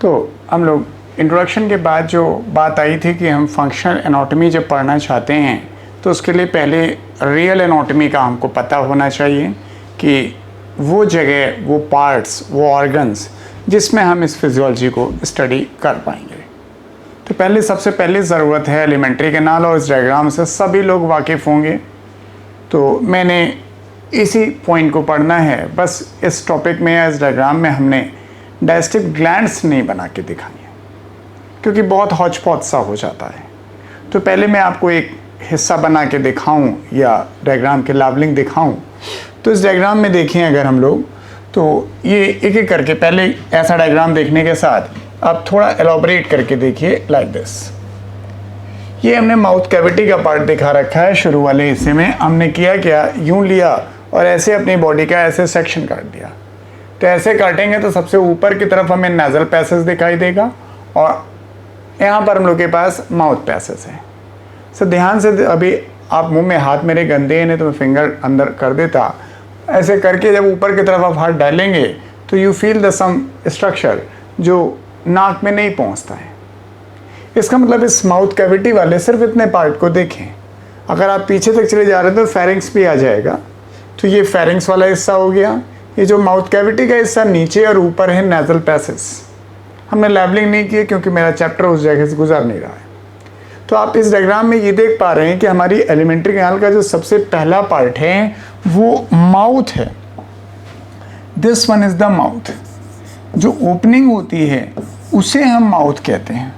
तो हम लोग इंट्रोडक्शन के बाद जो बात आई थी कि हम फंक्शनल एनाटॉमी जब पढ़ना चाहते हैं तो उसके लिए पहले रियल एनाटॉमी का हमको पता होना चाहिए कि वो जगह, वो पार्ट्स, वो ऑर्गन्स जिसमें हम इस फिजियोलॉजी को स्टडी कर पाएंगे। तो पहले सबसे पहले ज़रूरत है एलिमेंट्री कैनाल, और इस डायग्राम से सभी लोग वाकिफ़ होंगे। तो मैंने इसी पॉइंट को पढ़ना है, बस इस टॉपिक में, इस डायग्राम में हमने डायजेस्टिव ग्लैंड्स नहीं बना के दिखाई है क्योंकि बहुत हौच पौच सा हो जाता है। तो पहले मैं आपको एक हिस्सा बना के दिखाऊं या डायग्राम के लेवलिंग दिखाऊं। तो इस डायग्राम में देखें अगर हम लोग, तो ये एक एक करके पहले ऐसा डायग्राम देखने के साथ आप थोड़ा एलॉबरेट करके देखिए लाइक दिस। ये हमने माउथ कैविटी का पार्ट दिखा रखा है। शुरू वाले हिस्से में हमने किया क्या, यूं लिया और ऐसे अपनी बॉडी का ऐसे सेक्शन काट दिया। तो ऐसे काटेंगे तो सबसे ऊपर की तरफ हमें नेजल पैसेज दिखाई देगा और यहाँ पर हम लोग के पास माउथ पैसेज है। सो ध्यान से, अभी आप मुंह में हाथ मेरे गंदे हैं तो मैं फिंगर अंदर कर देता। ऐसे करके जब ऊपर की तरफ आप हाथ डालेंगे तो you feel the some structure जो नाक में नहीं पहुँचता है। इसका मतलब इस माउथ कैविटी वाले सिर्फ इतने पार्ट को देखें। अगर आप पीछे तक चले जा रहे हैं तो फेरिंग्स भी आ जाएगा। तो ये फेरिंग्स वाला हिस्सा हो गया। ये जो माउथ कैविटी का हिस्सा नीचे और ऊपर है नेजल पैसेज। हमने लेबलिंग नहीं की क्योंकि मेरा चैप्टर उस जगह से गुजर नहीं रहा है। तो आप इस डायग्राम में ये देख पा रहे हैं कि हमारी एलिमेंट्री कैनाल का जो सबसे पहला पार्ट है वो माउथ है। This one is the mouth. जो ओपनिंग होती है उसे हम माउथ कहते हैं।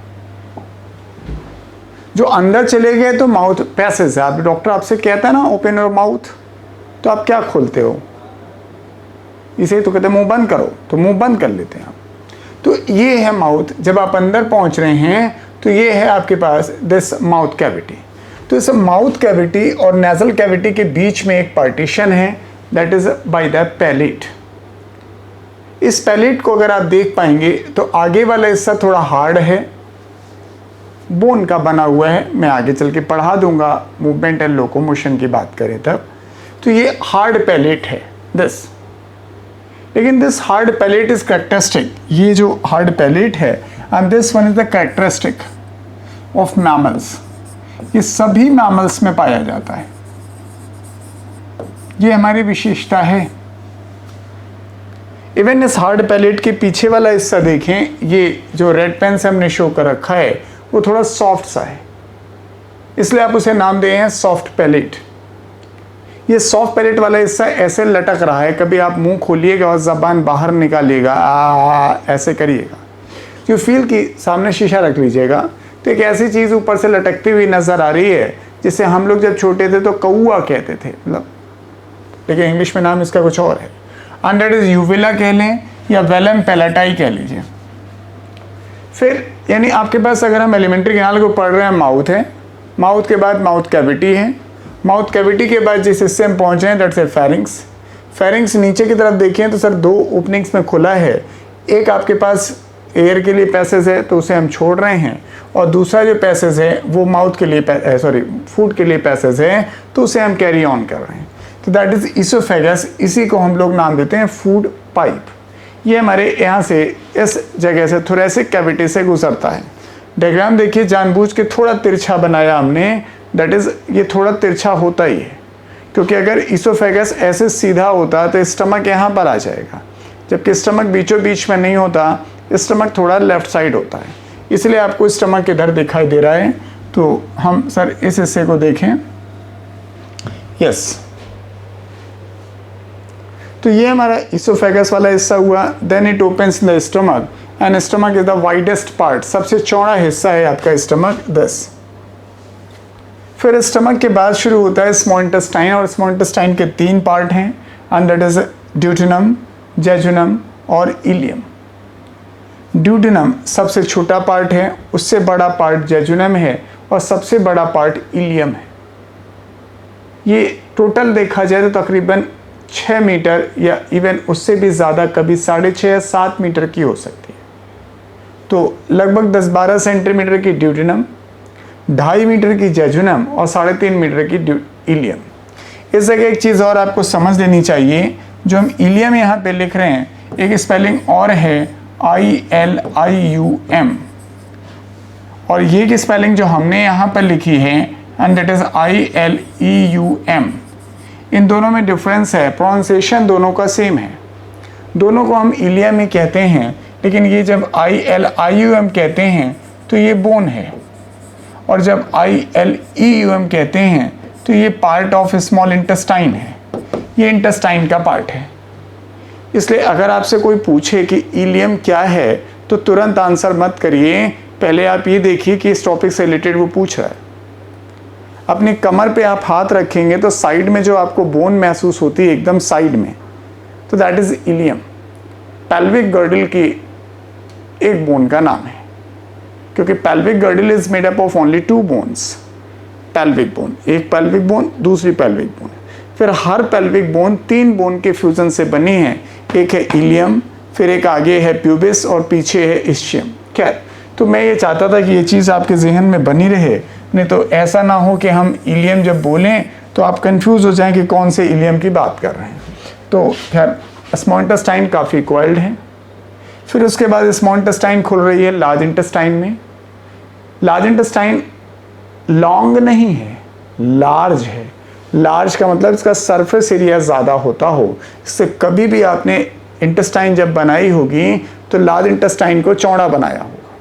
जो अंदर चले गए तो माउथ पैसेज है। आप डॉक्टर आपसे कहता है ना ओपन योर माउथ, तो आप क्या खोलते हो? इसे तो कहते हैं मुंह बंद करो, तो मुंह बंद कर लेते हैं आप। तो ये है माउथ। जब आप अंदर पहुंच रहे हैं तो ये है आपके पास दिस माउथ कैविटी। तो इस माउथ कैविटी और नेजल कैविटी के बीच में एक पार्टीशन है, that is by the palate. इस पैलेट को अगर आप देख पाएंगे तो आगे वाला हिस्सा थोड़ा हार्ड है, बोन का बना हुआ है। मैं आगे चल के पढ़ा दूंगा मूवमेंट एंड लोकोमोशन की बात करें तब। तो ये हार्ड पैलेट है दिस, लेकिन this hard palate is characteristic. ये जो हार्ड पैलेट है and this one is the characteristic of mammals. ये सभी मैमल्स में पाया जाता है। ये हमारी विशेषता है। इवन इस हार्ड पैलेट के पीछे वाला हिस्सा देखें, ये जो रेड पेन से हमने शो कर रखा है वो थोड़ा सॉफ्ट सा है, इसलिए आप उसे नाम दे हैं सॉफ्ट पैलेट। ये सॉफ्ट पैलेट वाला हिस्सा ऐसे लटक रहा है, कभी आप मुंह खोलिएगा और जबान बाहर निकालिएगा, ऐसे करिएगा। यू फील कि सामने शीशा रख लीजिएगा तो एक ऐसी चीज़ ऊपर से लटकती हुई नज़र आ रही है जिसे हम लोग जब छोटे थे तो कौआ कहते थे, मतलब, लेकिन इंग्लिश में नाम इसका कुछ और है। एंड दैट इज यूविला कह लें या वेलम पैलेटाई कह लीजिए। फिर यानी आपके पास अगर हम एलिमेंट्री कैनाल को पढ़ रहे हैं, माउथ है, माउथ के बाद माउथ कैविटी है, माउथ कैविटी के बाद जिस हिस्से में पहुंचे हैं दैट्स ए फेरिंग्स। फेरिंग्स नीचे की तरफ देखें तो सर दो ओपनिंग्स में खुला है। एक आपके पास एयर के लिए पैसेज है तो उसे हम छोड़ रहे हैं, और दूसरा जो पैसेज है वो माउथ के लिए फूड के लिए पैसेज है तो उसे हम कैरी ऑन कर रहे हैं। तो दैट इज इसोफेगस। इसी को हम लोग नाम देते हैं फूड पाइप। ये हमारे यहाँ से इस जगह से थोरेसिक कैविटी से गुजरता है। डायग्राम देखिए, जानबूझ के थोड़ा तिरछा बनाया हमने, दैट इज़ ये थोड़ा तिरछा होता ही है क्योंकि अगर इसोफेगस ऐसे सीधा होता तो स्टमक यहाँ पर आ जाएगा, जबकि स्टमक बीचों बीच में नहीं होता, स्टमक थोड़ा लेफ्ट साइड होता है, इसलिए आपको स्टमक इधर दिखाई दे रहा है। तो हम सर इस हिस्से को देखें, यस। तो ये हमारा इसोफेगस वाला हिस्सा हुआ। Then it opens the stomach and stomach is the widest part. सबसे चौड़ा हिस्सा है आपका स्टमक, दिस। फिर स्टमक के बाद शुरू होता है स्मॉल इंटेस्टाइन, और स्मॉल इंटेस्टाइन के 3 पार्ट हैं, and that is duodenum, jejunum और इलियम। ड्यूटेनम सबसे छोटा पार्ट है, उससे बड़ा पार्ट जेजुनम है, और सबसे बड़ा पार्ट इलियम है। ये टोटल देखा जाए तो तकरीबन 6 मीटर या इवन उससे भी ज़्यादा, कभी 6.5 या 7 मीटर की हो सकती है। तो लगभग 10-12 सेंटीमीटर की ड्यूटेनम, 2.5 मीटर की जेजुनम और 3.5 मीटर की इलियम। इस जगह एक चीज़ और आपको समझ लेनी चाहिए, जो हम इलियम यहाँ पे लिख रहे हैं, एक स्पेलिंग और है ILIUM, और ये की स्पेलिंग जो हमने यहाँ पर लिखी है एंड दैट इज ILEUM। इन दोनों में डिफरेंस है, प्रोनाउंसिएशन दोनों का सेम है, दोनों को हम इलियम ही कहते हैं, लेकिन ये जब ILIUM कहते हैं तो ये बोन है, और जब ILEUM कहते हैं तो ये पार्ट ऑफ स्मॉल इंटेस्टाइन है, ये इंटेस्टाइन का पार्ट है। इसलिए अगर आपसे कोई पूछे कि इलियम क्या है तो तुरंत आंसर मत करिए, पहले आप ये देखिए कि इस टॉपिक से रिलेटेड वो पूछ रहा है। अपनी कमर पे आप हाथ रखेंगे तो साइड में जो आपको बोन महसूस होती है एकदम साइड में, तो that is ilium. Pelvic girdle की एक बोन का नाम है, क्योंकि pelvic girdle is made up of only 2 bones. Pelvic bone, एक पेल्विक बोन, दूसरी पेल्विक बोन, फिर हर पेल्विक बोन 3 बोन के फ्यूजन से बनी है, एक है इलियम, फिर एक आगे है प्यूबिस और पीछे है इस्चियम। खैर, तो मैं ये चाहता था कि ये चीज़ आपके जहन में बनी रहे, नहीं तो ऐसा ना हो कि हम इलियम जब बोलें तो आप कंफ्यूज हो जाएं कि कौन से इलियम की बात कर रहे हैं। तो खैर, स्मॉल इंटेस्टाइन काफ़ी कॉइल्ड है। फिर उसके बाद स्मॉल इंटेस्टाइन खुल रही है लार्ज इंटेस्टाइन में। लार्ज इंटेस्टाइन लॉन्ग नहीं है, लार्ज है। लार्ज का मतलब इसका सरफेस एरिया ज़्यादा होता हो। इससे कभी भी आपने इंटेस्टाइन जब बनाई होगी तो लार्ज इंटेस्टाइन को चौड़ा बनाया होगा,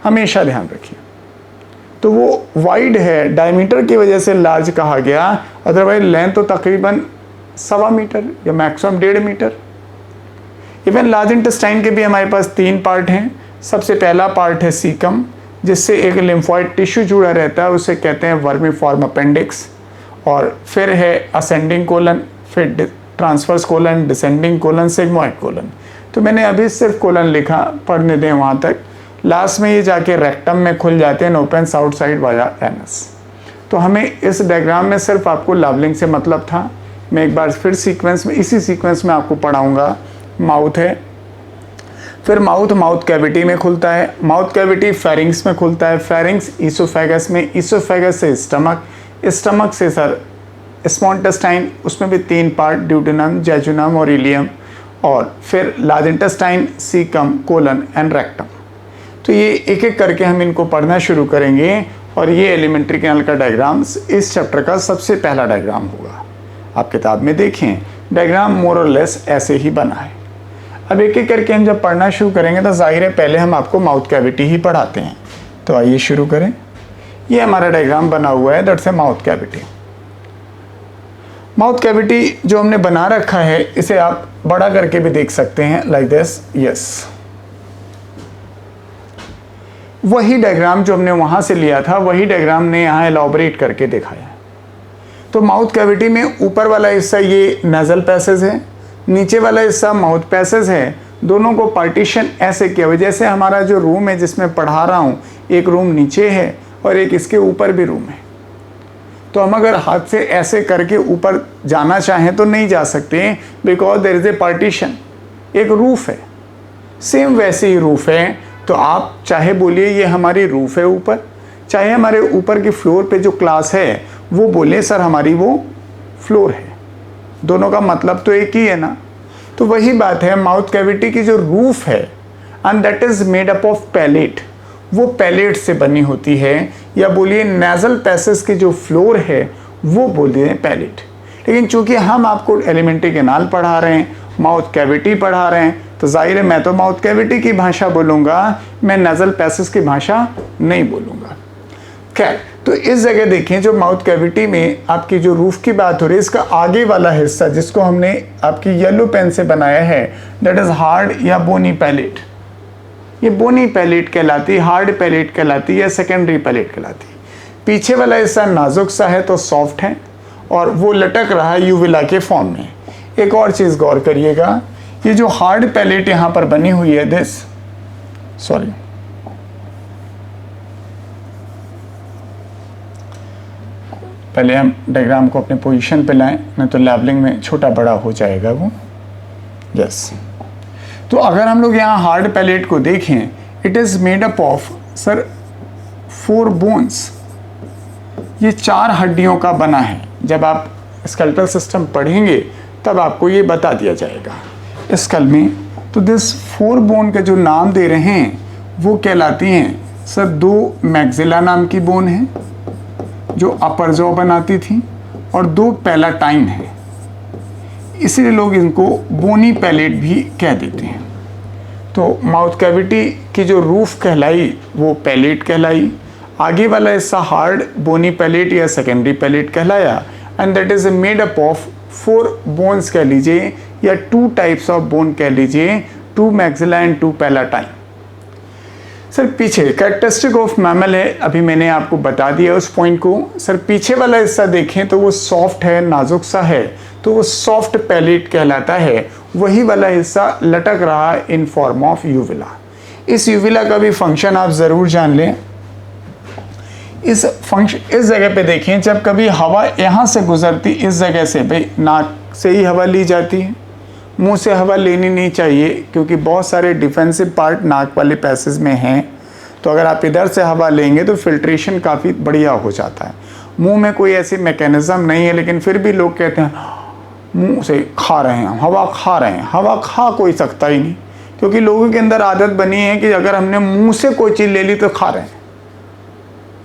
हमेशा ध्यान रखिए। तो वो वाइड है, डायमीटर की वजह से लार्ज कहा गया, अदरवाइज लेंथ तो तकरीबन 1.25 मीटर या maximum 1.5 metre. Even large intestine के भी हमारे पास 3 पार्ट हैं। सबसे पहला पार्ट है सीकम, जिससे एक लिम्फॉइड टिश्यू जुड़ा रहता है, उसे कहते हैं वर्मीफॉर्म अपेंडिक्स। और फिर है असेंडिंग कोलन, फिर transverse colon, descending colon, sigmoid colon. तो मैंने अभी सिर्फ कोलन लिखा, पढ़ने दें वहाँ तक। लास्ट में ये जाके रेक्टम में खुल जाते हैं, ओपन्स आउटसाइड वाया एनस। तो हमें इस डायग्राम में सिर्फ आपको लवलिंग से मतलब था। मैं एक बार फिर सीक्वेंस में, इसी सीक्वेंस में आपको पढ़ाऊँगा। माउथ है, फिर माउथ कैविटी में खुलता है, माउथ कैविटी फेरिंग्स में खुलता है, फेरिंग्स ईसोफेगस में, ईसोफेगस से स्टमक, स्टमक से सर स्मॉल इंटेस्टाइन, उसमें भी 3 पार्ट, ड्यूडेनम, जेजुनम और इलियम, और फिर large intestine, caecum, colon and rectum. तो ये एक एक करके हम इनको पढ़ना शुरू करेंगे, और ये एलिमेंट्री कैनाल का डायग्राम इस चैप्टर का सबसे पहला डायग्राम होगा। आप किताब में देखें, डायग्राम मोर और लेस ऐसे ही बना है। अब एक एक करके हम जब पढ़ना शुरू करेंगे तो जाहिर है पहले हम आपको माउथ कैविटी ही पढ़ाते हैं। तो आइए शुरू करें। ये हमारा डायग्राम बना हुआ है, that's a mouth cavity. Mouth cavity जो हमने बना रखा है, इसे आप बड़ा करके भी देख सकते हैं, लाइक दिस। यस, वही डायग्राम जो हमने वहां से लिया था, वही डायग्राम ने यहाँ एलॉबरेट करके दिखाया। तो माउथ कैविटी में ऊपर वाला हिस्सा ये नेजल पैसेज है, नीचे वाला हिस्सा माउथ पैसेज है। दोनों को पार्टीशन ऐसे किया हुआ, जैसे हमारा जो रूम है जिसमें पढ़ा रहा हूँ, एक रूम नीचे है और एक इसके ऊपर भी रूम है। तो हम अगर हाथ से ऐसे करके ऊपर जाना चाहें तो नहीं जा सकते, because there is a partition. एक रूफ है, सेम वैसे ही रूफ है। तो आप चाहे बोलिए ये हमारी रूफ है ऊपर, चाहे हमारे ऊपर की फ्लोर पे जो क्लास है वो बोले सर हमारी वो फ्लोर है, दोनों का मतलब तो एक ही है ना। तो वही बात है, माउथ कैविटी की जो रूफ है and that is made up of palate, वो पैलेट से बनी होती है, या बोलिए नेजल पैसेज की जो फ्लोर है वो बोलिए पैलेट। लेकिन चूंकि हम आपको एलिमेंट्री कैनाल पढ़ा रहे हैं, माउथ कैविटी पढ़ा रहे हैं, तो जाहिर है मैं तो माउथ कैविटी की भाषा बोलूँगा, मैं नेजल पैसेज की भाषा नहीं बोलूँगा। खैर, तो इस जगह देखें, जो माउथ कैविटी में आपकी जो रूफ की बात हो रही है, इसका आगे वाला हिस्सा जिसको हमने आपकी येलो पेन से बनाया है, दैट इज हार्ड या बोनी पैलेट। ये बोनी पैलेट कहलाती, हार्ड पैलेट कहलाती या सेकेंडरी पैलेट कहलाती। पीछे वाला हिस्सा नाजुक सा है तो सॉफ्ट है, और वो लटक रहा है यूविला के फॉर्म में। एक और चीज़ गौर करिएगा, ये जो हार्ड पैलेट यहाँ पर बनी हुई है, दिस, सॉरी, पहले हम डायग्राम को अपने पोजीशन पे लाएं, नहीं तो लेबलिंग में छोटा बड़ा हो जाएगा वो। यस, तो अगर हम लोग यहाँ हार्ड पैलेट को देखें, it is made up of sir 4 bones. ये 4 हड्डियों का बना है। जब आप स्केलेटल सिस्टम पढ़ेंगे तब आपको ये बता दिया जाएगा स्कल में। तो दिस 4 बोन का जो नाम दे रहे हैं वो कहलाती हैं सर 2 मैक्सिला नाम की बोन है जो अपर जॉ बनाती थी और 2 पैलाटाइन है, इसलिए लोग इनको बोनी पैलेट भी कह देते हैं। तो माउथ कैविटी की जो रूफ कहलाई वो पैलेट कहलाई, आगे वाला हिस्सा हार्ड बोनी पैलेट या सेकेंडरी पैलेट कहलाया, and that is made up of 4 bones कह लीजिए या 2 टाइप्स ऑफ बोन कह लीजिए, 2 मैक्सिला एंड 2 पैलाटाइन। सर पीछे कैरेक्टरिस्टिक ऑफ मैमल है, अभी मैंने आपको बता दिया उस पॉइंट को। सर पीछे वाला हिस्सा देखें तो वो सॉफ्ट है, नाजुक सा है, तो वो सॉफ्ट पैलेट कहलाता है। वही वाला हिस्सा लटक रहा है इन फॉर्म ऑफ यूविला। इस यूविला का भी फंक्शन आप ज़रूर जान लें। इस जगह पे देखें, जब कभी हवा यहाँ से गुजरती, इस जगह से भाई नाक से ही हवा ली जाती है, मुंह से हवा लेनी नहीं चाहिए क्योंकि बहुत सारे डिफेंसिव पार्ट नाक वाले पैसेज में हैं। तो अगर आप इधर से हवा लेंगे तो फिल्ट्रेशन काफ़ी बढ़िया हो जाता है। मुंह में कोई ऐसी मैकेनिज़्म नहीं है, लेकिन फिर भी लोग कहते हैं मुंह से खा रहे हैं, हवा खा रहे हैं। हवा खा कोई सकता ही नहीं, क्योंकि लोगों के अंदर आदत बनी है कि अगर हमने मुंह से कोई चीज़ ले ली तो खा रहे हैं।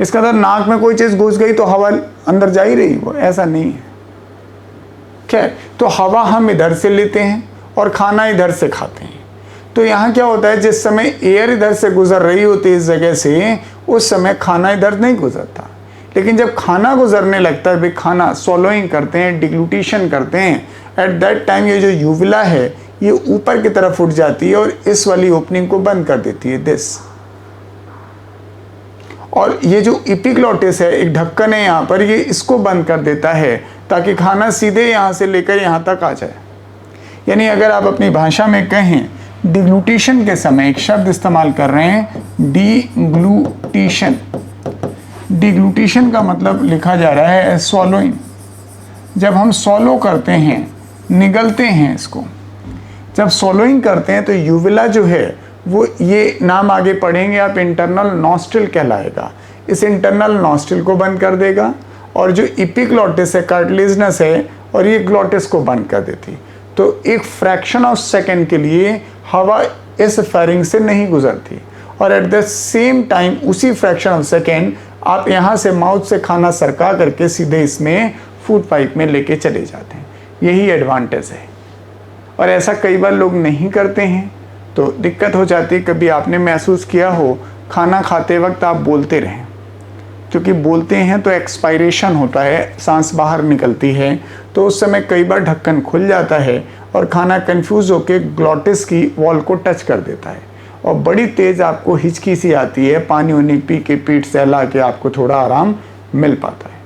इसका अंदर नाक में कोई चीज़ घुस गई तो हवा अंदर जा ही रही, वो ऐसा नहीं है। खैर, तो हवा हम इधर से लेते हैं और खाना इधर से खाते हैं। तो यहाँ क्या होता है, जिस समय एयर इधर से गुजर रही होती है इस जगह से, उस समय खाना इधर नहीं गुजरता। लेकिन जब खाना गुजरने लगता है, भाई खाना swallowing करते हैं, डिग्लूटिशन करते हैं, एट दैट टाइम ये जो यूविला है ये ऊपर की तरफ उठ जाती है और इस वाली ओपनिंग को बंद कर देती है, दिस। और ये जो एपिग्लॉटिस है, एक ढक्कन है यहाँ पर, ये इसको बंद कर देता है ताकि खाना सीधे यहाँ से लेकर यहाँ तक आ जाए। यानी अगर आप अपनी भाषा में कहें, डिग्लूटिशन के समय एक शब्द इस्तेमाल कर रहे हैं, डिग्लूटिशन। डिग्लूटिशन का मतलब लिखा जा रहा है स्वॉलोइंग। जब हम स्वॉलो करते हैं, निगलते हैं इसको, जब स्वॉलोइंग करते हैं तो यूविला जो है वो, ये नाम आगे पढ़ेंगे आप, इंटरनल नॉस्ट्रिल कहलाएगा। इस इंटरनल नॉस्ट्रिल को बंद कर देगा और जो एपिग्लॉटिस है, कार्टिलेजिनस है, और ये ग्लॉटिस को बंद कर देती। तो एक फ्रैक्शन ऑफ सेकेंड के लिए हवा इस फेरिंग से नहीं गुजरती, और एट द सेम टाइम उसी फ्रैक्शन ऑफ सेकेंड आप यहाँ से माउथ से खाना सरका करके सीधे इसमें फूड पाइप में लेके चले जाते हैं। यही एडवांटेज है, और ऐसा कई बार लोग नहीं करते हैं तो दिक्कत हो जाती है। कभी आपने महसूस किया हो, खाना खाते वक्त आप बोलते रहें, क्योंकि बोलते हैं तो एक्सपायरेशन होता है, सांस बाहर निकलती है, तो उस समय कई बार ढक्कन खुल जाता है और खाना कंफ्यूज होकर ग्लॉटिस की वॉल को टच कर देता है और बड़ी तेज़ आपको हिचकी सी आती है। पानी वानी पी के पीठ सहला के आपको थोड़ा आराम मिल पाता है।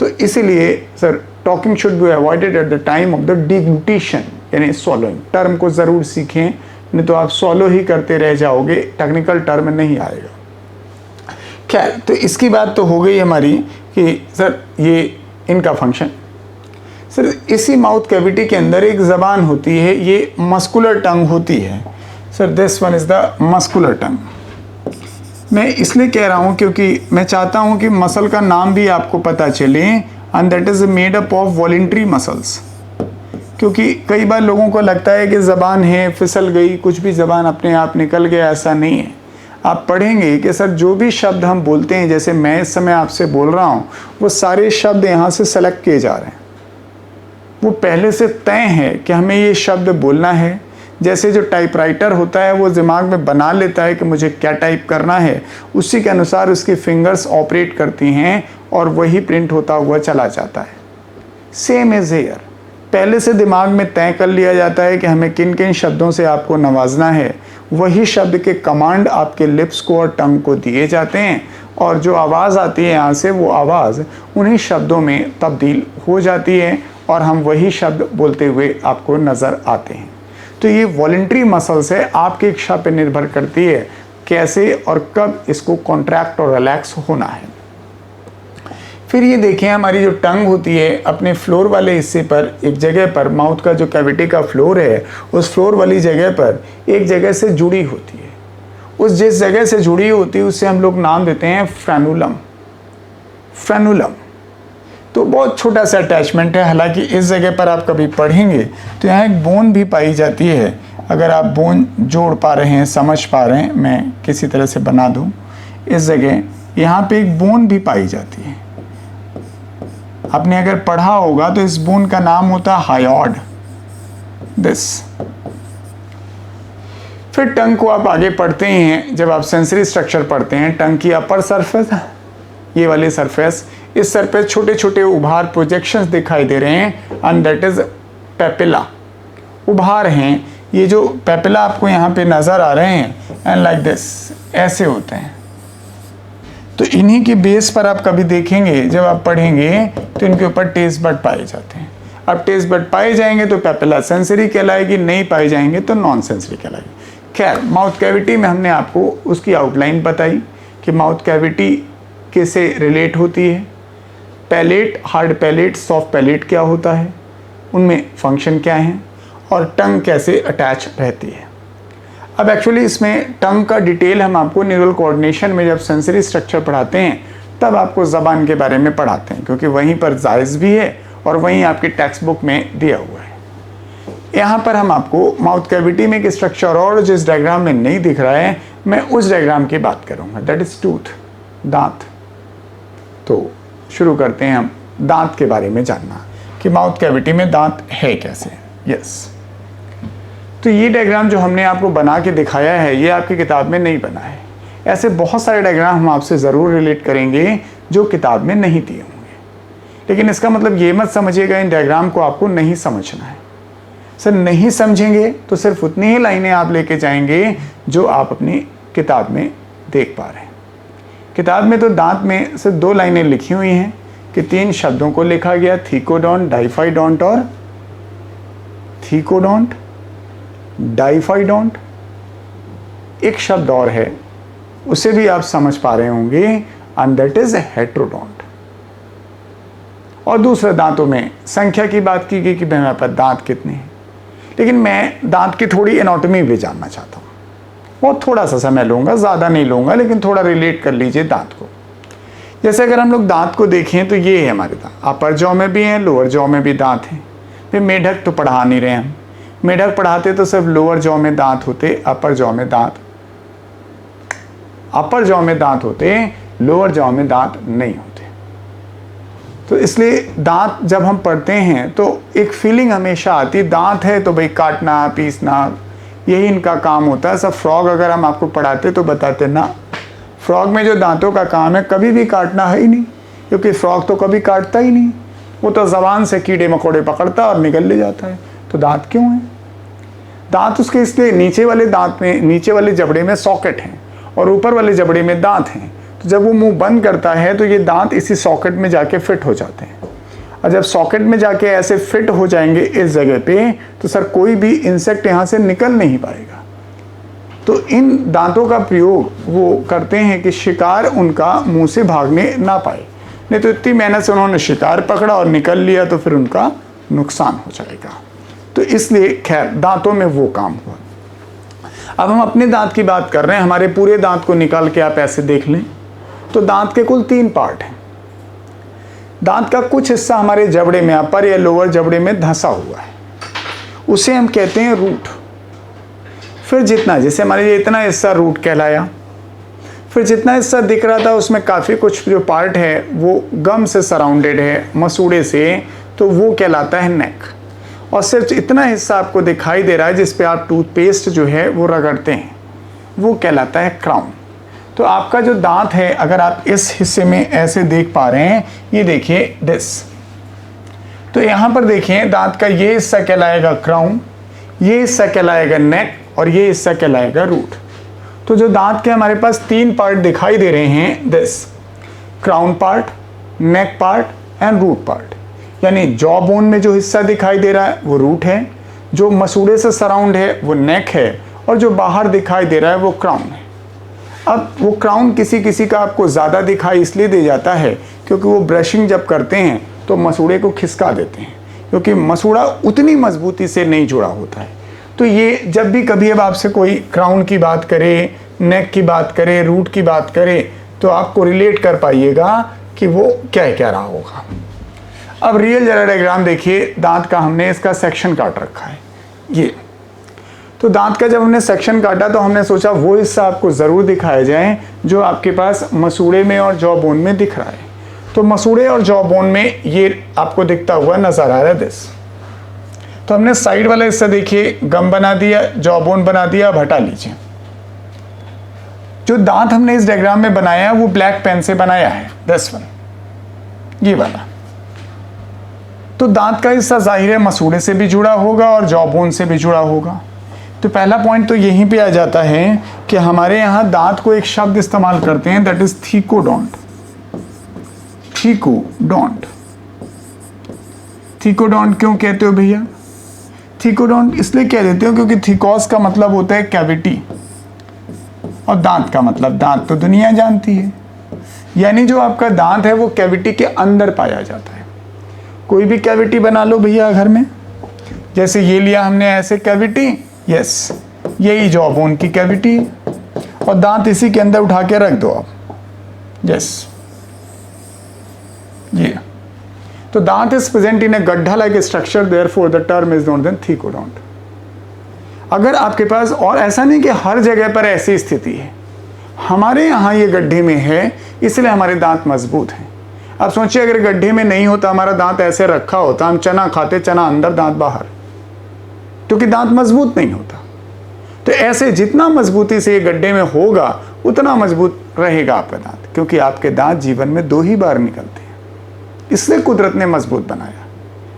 तो इसीलिए sir talking should be avoided at the time of the deglutition, यानी स्वॉलोइंग। टर्म को ज़रूर सीखें, नहीं तो आप स्वॉलो ही करते रह जाओगे, टेक्निकल टर्म नहीं आएगा। खैर, तो इसकी बात तो हो गई हमारी कि सर ये इनका फंक्शन। सर इसी माउथ कैविटी के अंदर एक ज़बान होती है, ये मस्कुलर टंग होती है। Sir this one is the muscular tongue. मैं इसलिए कह रहा हूँ क्योंकि मैं चाहता हूँ कि मसल का नाम भी आपको पता चले, and that is made up of voluntary muscles. क्योंकि कई बार लोगों को लगता है कि ज़बान है, फिसल गई, कुछ भी ज़बान अपने आप निकल गया, ऐसा नहीं है। आप पढ़ेंगे कि सर जो भी शब्द हम बोलते हैं, जैसे मैं इस समय आपसे बोल रहा हूँ, वो सारे शब्द यहाँ से सेलेक्ट किए जा रहे हैं। वो पहले से तय है कि हमें ये शब्द बोलना है। जैसे जो टाइपराइटर होता है वो दिमाग में बना लेता है कि मुझे क्या टाइप करना है, उसी के अनुसार उसकी फिंगर्स ऑपरेट करती हैं और वही प्रिंट होता हुआ चला जाता है। सेम इज़ हियर, पहले से दिमाग में तय कर लिया जाता है कि हमें किन किन शब्दों से आपको नवाजना है। वही शब्द के कमांड आपके लिप्स को और टंग को दिए जाते हैं, और जो आवाज़ आती है यहाँ से, वो आवाज़ उन्हीं शब्दों में तब्दील हो जाती है और हम वही शब्द बोलते हुए आपको नज़र आते हैं। तो ये वॉलेंट्री मसल्स है, आपकी इच्छा पर निर्भर करती है कैसे और कब इसको कॉन्ट्रैक्ट और रिलैक्स होना है। फिर ये देखें, हमारी जो टंग होती है अपने फ्लोर वाले हिस्से पर, एक जगह पर, माउथ का जो कैविटी का फ्लोर है, उस फ्लोर वाली जगह पर एक जगह से जुड़ी होती है। उस जिस जगह से जुड़ी होती है उससे हम लोग नाम देते हैं फ्रेनुलम। फ्रेनुलम तो बहुत छोटा सा अटैचमेंट है। हालांकि इस जगह पर आप कभी पढ़ेंगे तो यहाँ एक बोन भी पाई जाती है, अगर आप बोन जोड़ पा रहे हैं, समझ पा रहे हैं, मैं किसी तरह से बना दूं, इस जगह यहाँ पे एक बोन भी पाई जाती है। आपने अगर पढ़ा होगा तो इस बोन का नाम होता है हायोड, दिस। फिर टंग को आप आगे पढ़ते ही हैं, जब आप सेंसरी स्ट्रक्चर पढ़ते हैं, टंग की अपर सरफेस, ये वाली सरफेस, इस सरफेस छोटे छोटे उभार प्रोजेक्शंस दिखाई दे रहे हैं, एंड दैट इज पेपिला, उभार हैं। ये जो पेपिला आपको यहाँ पे नजर आ रहे हैं, एंड लाइक दिस, ऐसे होते हैं। तो इन्हीं के बेस पर आप कभी देखेंगे, जब आप पढ़ेंगे तो इनके ऊपर टेस्ट बड पाए जाते हैं। अब टेस्ट बड पाए जाएंगे तो पेपिला सेंसरी कहलाएगी, नहीं पाए जाएंगे तो नॉन सेंसरी कहलाएगी। खैर, माउथ कैविटी में हमने आपको उसकी आउटलाइन बताई कि माउथ कैविटी कैसे रिलेट होती है, palate, hard palate, soft palate क्या होता है, उनमें फंक्शन क्या है, और टंग कैसे अटैच रहती है। अब एक्चुअली इसमें टंग का डिटेल हम आपको न्यूरल कोऑर्डिनेशन में जब सेंसरी स्ट्रक्चर पढ़ाते हैं तब आपको ज़बान के बारे में पढ़ाते हैं, क्योंकि वहीं पर जायज़ भी है और वहीं आपकी टेक्स्ट बुक में दिया हुआ है। यहाँ पर हम आपको माउथ कैविटी में एक स्ट्रक्चर और जिस डायग्राम में नहीं दिख रहा है, मैं उस डायग्राम की बात करूँगा, दैट इज़ टूथ, दांत। तो शुरू करते हैं हम दांत के बारे में जानना कि माउथ कैविटी में दांत है कैसे। यस, तो ये डायग्राम जो हमने आपको बना के दिखाया है, ये आपकी किताब में नहीं बना है। ऐसे बहुत सारे डायग्राम हम आपसे ज़रूर रिलेट करेंगे जो किताब में नहीं दिए होंगे, लेकिन इसका मतलब ये मत समझिएगा इन डायग्राम को आपको नहीं समझना है। सर, नहीं समझेंगे तो सिर्फ उतनी ही लाइनें आप लेके जाएंगे जो आप अपनी किताब में देख पा रहे हैं। किताब में तो दांत में सिर्फ 2 लाइनें लिखी हुई हैं कि 3 शब्दों को लिखा गया, थीकोडोंट, डाइफाइडोंट और थीकोडोंट, डाइफाइडोंट। एक शब्द और है, उसे भी आप समझ पा रहे होंगे, एंड दैट इज हेट्रोडोंट। और दूसरे दांतों में संख्या की बात की गई कि हमारे पास दांत कितने हैं, लेकिन मैं दांत की थोड़ी एनाटॉमी भी जानना चाहता हूँ। बहुत थोड़ा सा समय लूँगा, ज़्यादा नहीं लूँगा, लेकिन थोड़ा रिलेट कर लीजिए दांत को। जैसे अगर हम लोग दांत को देखें तो ये है हमारे दांत, अपर जॉ में भी हैं, लोअर जॉ में भी दांत हैं। फिर मेढक तो पढ़ा नहीं रहे हम, मेढक पढ़ाते तो सिर्फ लोअर जॉ में दांत होते, अपर जॉ में दांत होते, लोअर जॉ में दांत नहीं होते। तो इसलिए दांत जब हम पढ़ते हैं तो एक फीलिंग हमेशा आती, दांत है तो भाई काटना, पीसना, यही इनका काम होता है। सब फ्रॉग अगर हम आपको पढ़ाते तो बताते ना, फ्रॉग में जो दांतों का काम है कभी भी काटना है ही नहीं, क्योंकि फ्रॉग तो कभी काटता ही नहीं, वो तो ज़बान से कीड़े मकोड़े पकड़ता और निकल ले जाता है। तो दांत क्यों है? दांत उसके इसलिए नीचे वाले दांत में, नीचे वाले जबड़े में सॉकेट हैं और ऊपर वाले जबड़े में दांत हैं। तो जब वो मुंह बंद करता है तो ये दांत इसी सॉकेट में जाके फिट हो जाते हैं, और जब सॉकेट में जाके ऐसे फिट हो जाएंगे इस जगह पे, तो सर कोई भी इंसेक्ट यहाँ से निकल नहीं पाएगा। तो इन दांतों का प्रयोग वो करते हैं कि शिकार उनका मुंह से भागने ना पाए, नहीं तो इतनी मेहनत से उन्होंने शिकार पकड़ा और निकल लिया तो फिर उनका नुकसान हो जाएगा। तो इसलिए खैर दांतों में वो काम हुआ। अब हम अपने दांत की बात कर रहे हैं, हमारे पूरे दांत को निकाल के आप ऐसे देख लें तो दांत के कुल 3 पार्ट हैं। दांत का कुछ हिस्सा हमारे जबड़े में, अपर या लोअर जबड़े में धंसा हुआ है, उसे हम कहते हैं रूट। फिर जितना, जैसे हमारे ये इतना हिस्सा रूट कहलाया, फिर जितना हिस्सा दिख रहा था उसमें काफ़ी कुछ जो पार्ट है वो गम से सराउंडेड है, मसूड़े से, तो वो कहलाता है नेक। और सिर्फ इतना हिस्सा आपको दिखाई दे रहा है जिस पे आप टूथपेस्ट जो है वो रगड़ते हैं, वो कहलाता है क्राउन। तो आपका जो दांत है, अगर आप इस हिस्से में ऐसे देख पा रहे हैं, ये देखिए दिस, तो यहाँ पर देखिए दांत का ये हिस्सा कहलाएगा क्राउन, ये हिस्सा कहलाएगा नेक, और ये हिस्सा कहलाएगा रूट। तो जो दांत के हमारे पास 3 पार्ट दिखाई दे रहे हैं, this crown part, neck part and root part, यानी जॉ बोन में जो हिस्सा दिखाई दे रहा है वो रूट है, जो मसूड़े से सराउंड है वो नेक है, और जो बाहर दिखाई दे रहा है वो क्राउन है। अब वो क्राउन किसी किसी का आपको ज़्यादा दिखाई इसलिए दे जाता है क्योंकि वो ब्रशिंग जब करते हैं तो मसूड़े को खिसका देते हैं, क्योंकि मसूड़ा उतनी मजबूती से नहीं जुड़ा होता है। तो ये जब भी कभी अब आपसे कोई क्राउन की बात करे, नेक की बात करे, रूट की बात करे, तो आपको रिलेट कर पाइएगा कि वो क्या क्या रहा होगा। अब रियल जरा डायग्राम देखिए, दांत का हमने इसका सेक्शन काट रखा है ये। तो दांत का जब हमने सेक्शन काटा तो हमने सोचा वो हिस्सा आपको ज़रूर दिखाया जाए जो आपके पास मसूड़े में और जॉ बोन में दिख रहा है। तो मसूड़े और जॉ बोन में ये आपको दिखता हुआ नज़र आ रहा है दिस। तो हमने साइड वाला हिस्सा देखिए गम बना दिया, जॉ बोन बना दिया। अब हटा लीजिए। जो दांत हमने इस डायग्राम में बनाया वो ब्लैक पेन से बनाया है, दिस वन, ये वाला। तो दांत का हिस्सा जाहिर है मसूड़े से भी जुड़ा होगा और जॉ बोन से भी जुड़ा होगा। तो पहला पॉइंट तो यहीं पे आ जाता है कि हमारे यहाँ दांत को एक शब्द इस्तेमाल करते हैं, that is thecodont. Thecodont, thecodont क्यों कहते हो भैया? थीकोडोंट इसलिए कह देते हो क्योंकि थीकोस का मतलब होता है कैविटी और दांत का मतलब दांत तो दुनिया जानती है, यानी जो आपका दांत है वो कैविटी के अंदर पाया जाता है। कोई भी कैविटी बना लो भैया घर में, जैसे ये लिया हमने ऐसे कैविटी, यस यही जॉ बोन की कैविटी और दांत इसी के अंदर उठा के रख दो आप, यस ये। तो दांत इज प्रेजेंट इन ए गड्ढा like structure, therefore the term is known as thecodont. अगर आपके पास, और ऐसा नहीं कि हर जगह पर ऐसी स्थिति है, हमारे यहाँ ये गड्ढे में है इसलिए हमारे दांत मजबूत हैं। आप सोचिए अगर गड्ढे में नहीं होता, हमारा दांत ऐसे रखा होता, हम चना खाते, चना अंदर दांत बाहर, क्योंकि दांत मजबूत नहीं होता। तो ऐसे जितना मजबूती से ये गड्ढे में होगा उतना मजबूत रहेगा आपका दांत, क्योंकि आपके दांत जीवन में 2 ही बार निकलते हैं, इसलिए कुदरत ने मजबूत बनाया।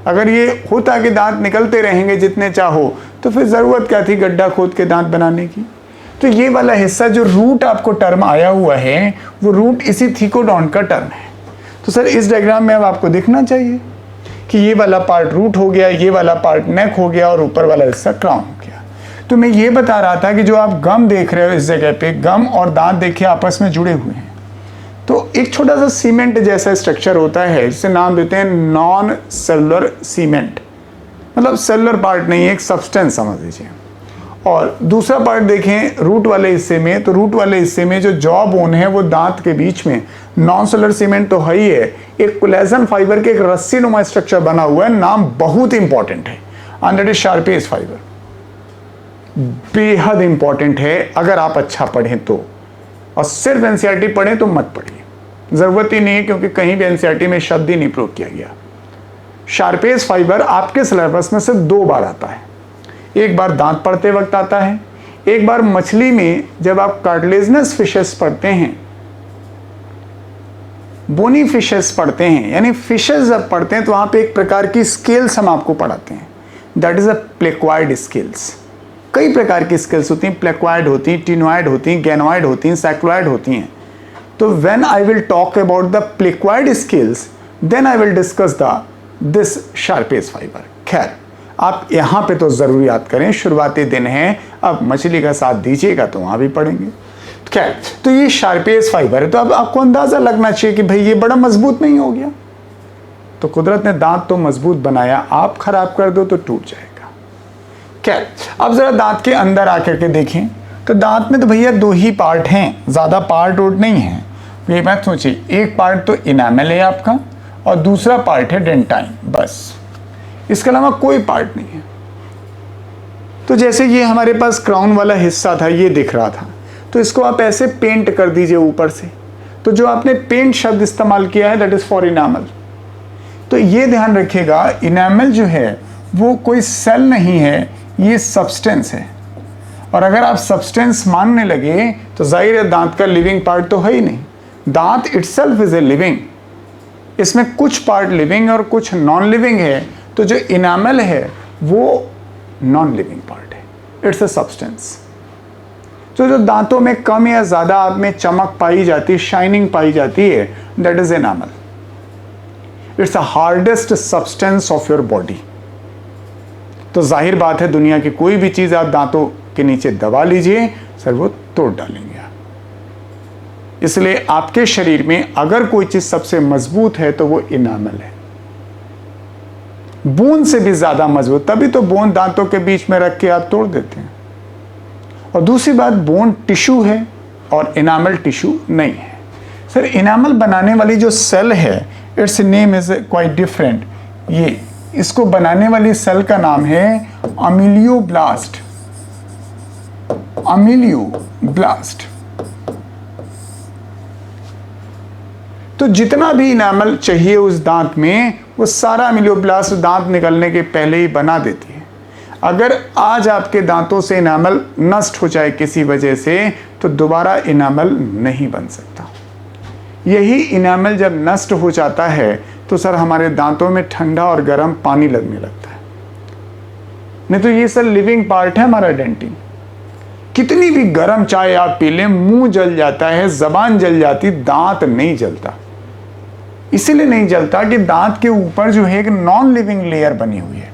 अगर ये होता कि दांत निकलते रहेंगे जितने चाहो तो फिर ज़रूरत क्या थी गड्ढा खोद के दांत बनाने की। तो ये वाला हिस्सा जो रूट आपको टर्म आया हुआ है वो रूट इसी थीकोडोंट का टर्म है। तो सर इस डायग्राम में अब आपको दिखना चाहिए कि ये वाला पार्ट रूट हो गया, ये वाला पार्ट नेक हो गया और ऊपर वाला हिस्सा क्राउन हो गया। तो मैं ये बता रहा था कि जो आप गम देख रहे हो इस जगह पे, गम और दांत देखिए आपस में जुड़े हुए हैं। तो एक छोटा सा सीमेंट जैसा स्ट्रक्चर होता है जिसे नाम देते हैं नॉन सेलुलर सीमेंट, मतलब सेलुलर पार्ट नहीं है, एक सब्सटेंस समझ लीजिए। और दूसरा पार्ट देखें रूट वाले हिस्से में, तो रूट वाले हिस्से में जो जॉ बोन है वो दांत के बीच में नॉन सेलुलर सीमेंट तो है ही है, एक कोलेजन फाइबर के एक रस्सी नुमा स्ट्रक्चर बना हुआ है, नाम बहुत इंपॉर्टेंट है, एंड दैट इज शार्पेज फाइबर। बेहद इंपॉर्टेंट है अगर आप अच्छा पढ़ें तो, और सिर्फ एनसीईआरटी पढ़ें तो मत पढ़िए, जरूरत ही नहीं है क्योंकि कहीं भी एनसीईआरटी में शब्द ही नहीं प्रयोग किया गया। शार्पेज फाइबर आपके सिलेबस में सिर्फ 2 बार आता है, एक बार दांत पढ़ते वक्त आता है, एक बार मछली में जब आप कार्टिलेजिनस फिशेस पढ़ते हैं, बोनी फिशेस पढ़ते हैं, यानी फिशेस जब पढ़ते हैं तो वहां पे एक प्रकार की स्केल्स हम आपको पढ़ाते हैं, that is a placoid scales. कई प्रकार की स्केल्स होती हैं, प्लेक्वाइड होती हैं, टिनोइड होती हैं, गैनोइड होती हैं, सैक्रोइड होती हैं। तो when I will talk about the placoid scales then I will discuss this Sharpey's fibre. खैर आप यहाँ पे तो ज़रूर याद करें, शुरुआती दिन है, अब मछली का साथ दीजिएगा तो वहाँ भी पढ़ेंगे। खैर तो ये शार्पेज फाइबर है, तो अब आपको अंदाज़ा लगना चाहिए कि भाई ये बड़ा मजबूत नहीं हो गया। तो कुदरत ने दांत तो मजबूत बनाया, आप खराब कर दो तो टूट जाएगा। खैर अब ज़रा दांत के अंदर आकर के देखें तो दांत में तो भैया 2 ही पार्ट हैं, ज़्यादा पार्ट उट नहीं है। ये बात सोचिए, एक पार्ट तो इनामेल है आपका और दूसरा पार्ट है डेंटाइन, बस, इसके अलावा कोई पार्ट नहीं है। तो जैसे ये हमारे पास क्राउन वाला हिस्सा था, ये दिख रहा था, तो इसको आप ऐसे पेंट कर दीजिए ऊपर से। तो जो आपने पेंट शब्द इस्तेमाल किया है दैट इज फॉर इनामल। तो ये ध्यान रखिएगा, इनामल जो है वो कोई सेल नहीं है, ये सब्सटेंस है। और अगर आप सब्सटेंस मानने लगे तो जाहिर है दांत का लिविंग पार्ट तो है ही नहीं। दांत इटसेल्फ इज ए लिविंग, इसमें कुछ पार्ट लिविंग और कुछ नॉन लिविंग है। तो जो इनामल है वो नॉन लिविंग पार्ट है, इट्स अ सब्सटेंस। तो जो दांतों में कम या ज़्यादा आप में चमक पाई जाती है, शाइनिंग पाई जाती है, that is enamel. It's a hardest substance of your body. तो जाहिर बात है दुनिया की कोई भी चीज़ आप दांतों के नीचे दबा लीजिए, सर वो तोड़ डालेंगे। इसलिए आपके शरीर में अगर कोई चीज़ सबसे मजबूत है तो वो इनामल है, बोन से भी ज़्यादा मजबूत। तभी तो बोन दांतों के बीच में रख के आप तोड़ देते हैं। और दूसरी बात, बोन टिश्यू है और इनामल टिश्यू नहीं है। सर इनामल बनाने वाली जो सेल है, it's name is quite different. ये इसको बनाने वाली सेल का नाम है अमिलियोब्लास्ट। अमीलियोब्लास्ट। तो जितना भी इनामल चाहिए उस दांत में, वो सारा अमीलियोब्लास्ट दांत निकलने के पहले ही बना देती है। अगर आज आपके दांतों से इनामल नष्ट हो जाए किसी वजह से, तो दोबारा इनामल नहीं बन सकता। यही इनामल जब नष्ट हो जाता है तो सर हमारे दांतों में ठंडा और गर्म पानी लगने लगता है। नहीं तो ये सर लिविंग पार्ट है हमारा डेंटिन। कितनी भी गर्म चाय आप पी लें, मुंह जल जाता है, जबान जल जाती, दांत नहीं जलता। इसीलिए नहीं जलता कि दांत के ऊपर जो है एक नॉन लिविंग लेयर बनी हुई है,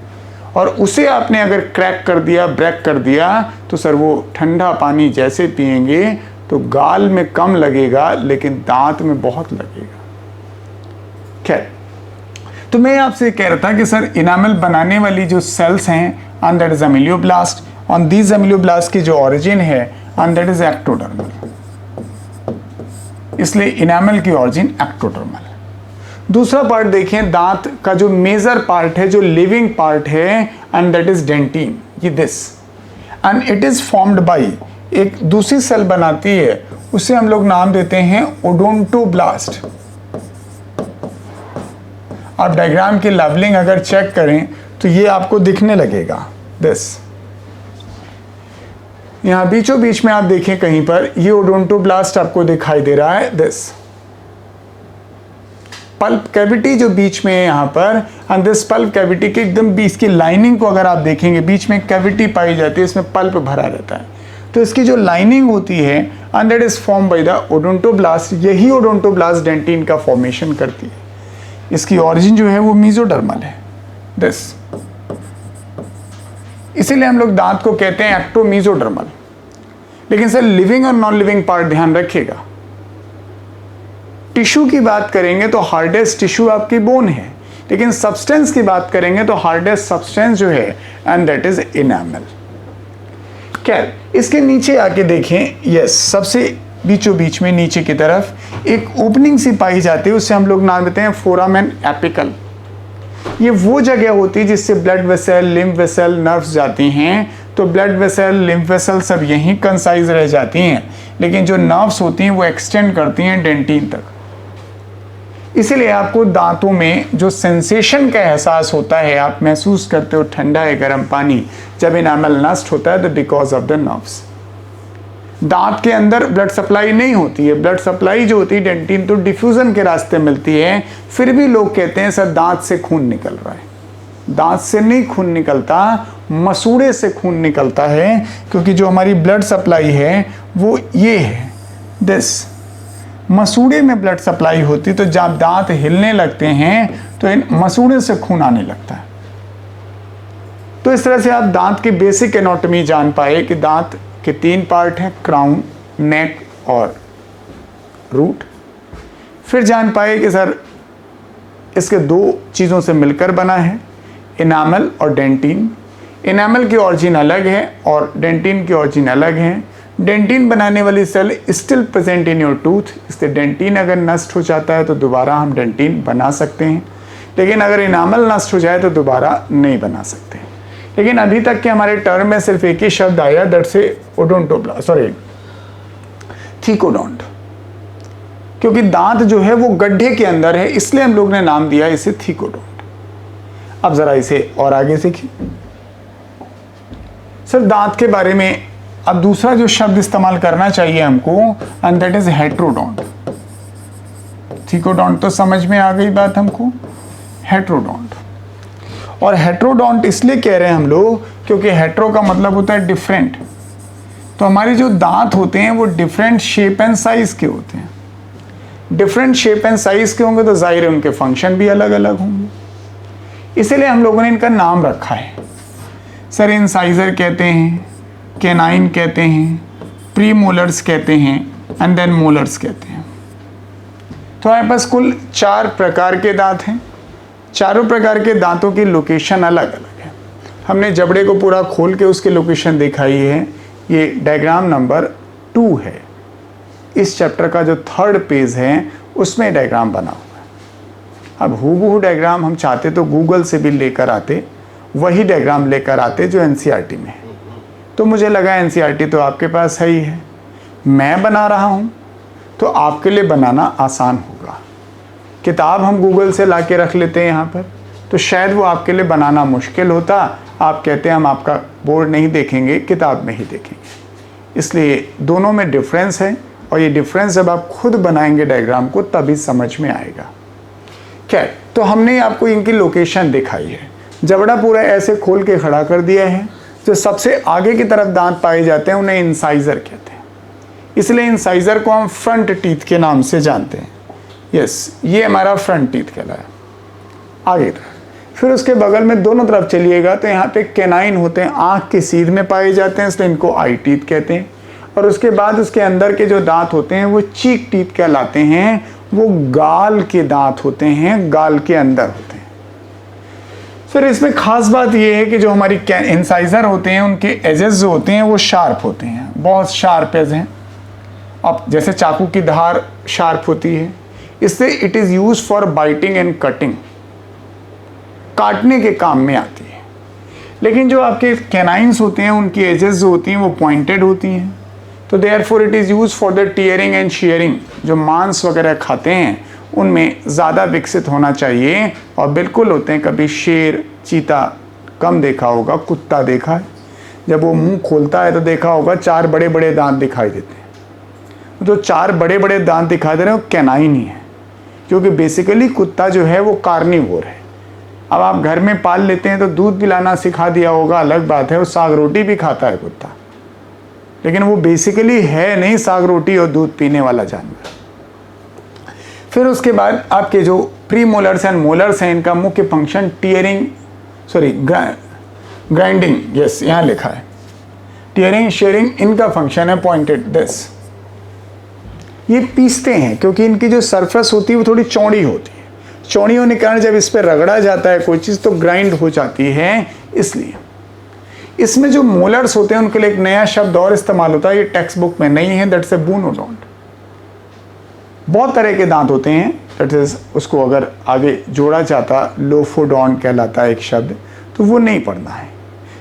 और उसे आपने अगर क्रैक कर दिया, ब्रेक कर दिया, तो सर वो ठंडा पानी जैसे पिएंगे तो गाल में कम लगेगा लेकिन दांत में बहुत लगेगा। खैर, तो मैं आपसे कह रहा था कि सर इनामल बनाने वाली जो सेल्स हैं, and that is ameloblast, on these ameloblast की जो ओरिजिन है, एंड दैट इज एक्टोडर्मल। इसलिए इनामल की ओरिजिन एक्टोडर्मल। दूसरा पार्ट देखें, दांत का जो मेजर पार्ट है, जो लिविंग पार्ट है, एंड दैट इज डेंटिन, ये this, and it is formed by, एक दूसरी सेल बनाती है, उसे हम लोग नाम देते हैं ओडोंटोब्लास्ट। आप डायग्राम की लेवलिंग अगर चेक करें तो ये आपको दिखने लगेगा, दिस। यहां बीचों बीच में आप देखें कहीं पर, ये ओडोंटोब्लास्ट आपको दिखाई दे रहा है, दिस पल्प कैविटी जो बीच में है यहाँ पर, एंड दिस पल्प कैविटी के एकदम बीच की लाइनिंग को अगर आप देखेंगे, बीच में कैविटी पाई जाती है, इसमें पल्प भरा रहता है। तो इसकी जो लाइनिंग होती है, and that is form by the odontoblast, यही ओडोंटोब्लास्ट डेंटिन का फॉर्मेशन करती है। इसकी ओरिजिन जो है वो मेसोडर्मल है, दिस। इसीलिए हम लोग दांत को कहते हैं एक्टोमेसोडर्मल। लेकिन सर लिविंग और नॉन लिविंग पार्ट ध्यान रखिएगा। टिश्यू की बात करेंगे तो हार्डेस्ट टिश्यू आपकी बोन है, लेकिन सब्सटेंस की बात करेंगे तो हार्डेस्ट सब्सटेंस जो है, एंड दैट इज इनामल। खैर, इसके नीचे आके देखें, यस, सबसे बीचों बीच में नीचे की तरफ एक ओपनिंग सी पाई जाती है, उससे हम लोग नाम देते हैं फोरामेन एपिकल। ये वो जगह होती है जिससे blood vessel, lymph vessel, nerves जाती हैं। तो ब्लड वेसल, लिम्फ वेसल सब यहीं कंसाइज रह जाती हैं, लेकिन जो नर्व्स होती हैं वो एक्सटेंड करती हैं डेंटिन तक। इसीलिए आपको दांतों में जो सेंसेशन का एहसास होता है, आप महसूस करते हो ठंडा है गर्म पानी, जब इनामल नष्ट होता है तो बिकॉज ऑफ द नर्व्स। दांत के अंदर ब्लड सप्लाई नहीं होती है, ब्लड सप्लाई जो होती है डेंटिन तो डिफ्यूजन के रास्ते मिलती है। फिर भी लोग कहते हैं सर दांत से खून निकल रहा है। दांत से नहीं खून निकलता, मसूड़े से खून निकलता है, क्योंकि जो हमारी ब्लड सप्लाई है वो ये है, दिस। मसूड़े में ब्लड सप्लाई होती, तो जब दांत हिलने लगते हैं तो इन मसूड़े से खून आने लगता है। तो इस तरह से आप दांत की बेसिक एनाटॉमी जान पाए कि दांत के 3 पार्ट हैं, क्राउन, नेक और रूट। फिर जान पाए कि सर इसके 2 चीज़ों से मिलकर बना है, इनामल और डेंटिन। इनामल की ऑरिजिन अलग है और डेंटिन की ऑरिजिन अलग है। डेंटिन बनाने वाली cell still present in your tooth, इससे डेंटिन अगर नष्ट हो जाता है तो दोबारा हम डेंटिन बना सकते हैं, लेकिन अगर इनामल नष्ट हो जाए तो दोबारा नहीं बना सकते। लेकिन अभी तक के हमारे टर्म में सिर्फ एक ही शब्द आया, दैट से थीकोडोंट, क्योंकि दांत जो है वो गड्ढे के अंदर है, इसलिए हम लोग ने नाम दिया इसे थीकोडोंट। अब जरा इसे और आगे सीखिए। सर दांत के बारे में अब दूसरा जो शब्द इस्तेमाल करना चाहिए हमको, and that is heterodont. Thecodont तो समझ में आ गई बात हमको, हेट्रोडोंट। और हेट्रोडोंट इसलिए कह रहे हैं हम लोग क्योंकि हेट्रो का मतलब होता है डिफरेंट। तो हमारे जो दांत होते हैं वो डिफरेंट शेप एंड साइज के होते हैं। डिफरेंट शेप एंड साइज के होंगे तो जाहिर है उनके फंक्शन भी अलग अलग होंगे, इसीलिए हम लोगों ने इनका नाम रखा है। सर इंसाइजर कहते हैं, कैनाइन कहते हैं, प्री मोलर्स कहते हैं, एंड देन मोलर्स कहते हैं। तो हमारे पास कुल 4 प्रकार के दांत हैं। चारों प्रकार के दांतों की लोकेशन अलग अलग है। हमने जबड़े को पूरा खोल के उसकी लोकेशन दिखाई है, ये डायग्राम नंबर 2 है। इस चैप्टर का जो 3rd पेज है उसमें डायग्राम बना हुआ है। अब हूबहू डायग्राम हम चाहते तो गूगल से भी लेकर आते, वही डायग्राम लेकर आते जो एनसीईआरटी में है, तो मुझे लगा एनसीईआरटी तो आपके पास है ही है, मैं बना रहा हूँ तो आपके लिए बनाना आसान होगा। किताब हम गूगल से ला के रख लेते हैं यहाँ पर, तो शायद वो आपके लिए बनाना मुश्किल होता। आप कहते हैं हम आपका बोर्ड नहीं देखेंगे, किताब में ही देखेंगे। इसलिए दोनों में डिफरेंस है, और ये डिफरेंस जब आप खुद बनाएंगे डायग्राम को तभी समझ में आएगा। खैर, तो हमने आपको इनकी लोकेशन दिखाई है। जबड़ा पूरा ऐसे खोल के खड़ा कर दिया है। जो सबसे आगे की तरफ दांत पाए जाते हैं उन्हें इंसाइजर कहते हैं, इसलिए इंसाइजर को हम फ्रंट टीथ के नाम से जानते हैं। यस, ये हमारा फ्रंट टीथ कहलाया। आगे फिर उसके बगल में दोनों तरफ चलिएगा तो यहाँ पे कैनाइन होते हैं, आँख के सीध में पाए जाते हैं, इसलिए इनको आई टीथ कहते हैं। और उसके बाद उसके अंदर के जो दांत होते हैं वो चीक टीथ कहलाते हैं, वो गाल के दांत होते हैं, गाल के अंदर होते हैं। फिर इसमें खास बात यह है कि जो हमारी इंसाइजर होते हैं उनके एजेस जो होते हैं वो शार्प होते हैं, बहुत शार्प एज हैं। अब जैसे चाकू की धार शार्प होती है, इससे it is use for biting and cutting, काटने के काम में आती है। लेकिन जो आपके कैनाइन्स होते हैं उनकी एजेस जो होती हैं वो पॉइंटेड होती हैं, तो therefore it is use for the tearing and sharing. जो मांस वगैरह खाते हैं उनमें ज़्यादा विकसित होना चाहिए, और बिल्कुल होते हैं। कभी शेर, चीता कम देखा होगा, कुत्ता देखा है, जब वो मुंह खोलता है तो देखा होगा 4 बड़े बड़े दांत दिखाई देते हैं। जो 4 बड़े बड़े दांत दिखाई दे रहे हैं वो कैनाइन ही है, क्योंकि बेसिकली कुत्ता जो है वो कार्निवोर है। अब आप घर में पाल लेते हैं तो दूध पिलाना सिखा दिया होगा, अलग बात है, वो साग रोटी भी खाता है कुत्ता, लेकिन वो बेसिकली है नहीं साग रोटी और दूध पीने वाला जानवर। फिर उसके बाद आपके जो प्री मोलर्स एंड मोलर्स हैं, इनका मुख्य फंक्शन टीयरिंग, ग्राइंडिंग, यस यहाँ लिखा है, टीयरिंग शेयरिंग इनका फंक्शन है। पॉइंटेड दिस, ये पीसते हैं क्योंकि इनकी जो सरफेस होती है वो थोड़ी चौड़ी होती है। चौड़ी होने के कारण जब इस पर रगड़ा जाता है कोई चीज़ तो ग्राइंड हो जाती है। इसलिए इसमें जो मोलर्स होते हैं उनके लिए एक नया शब्द और इस्तेमाल होता है, ये टेक्स्ट बुक में नहीं है, दैट्स ए बूनोडोंट। बहुत तरह के दांत होते हैं, दैट इज उसको अगर आगे जोड़ा जाता लोफोडोंट कहलाता है एक शब्द, तो वो नहीं पढ़ना है।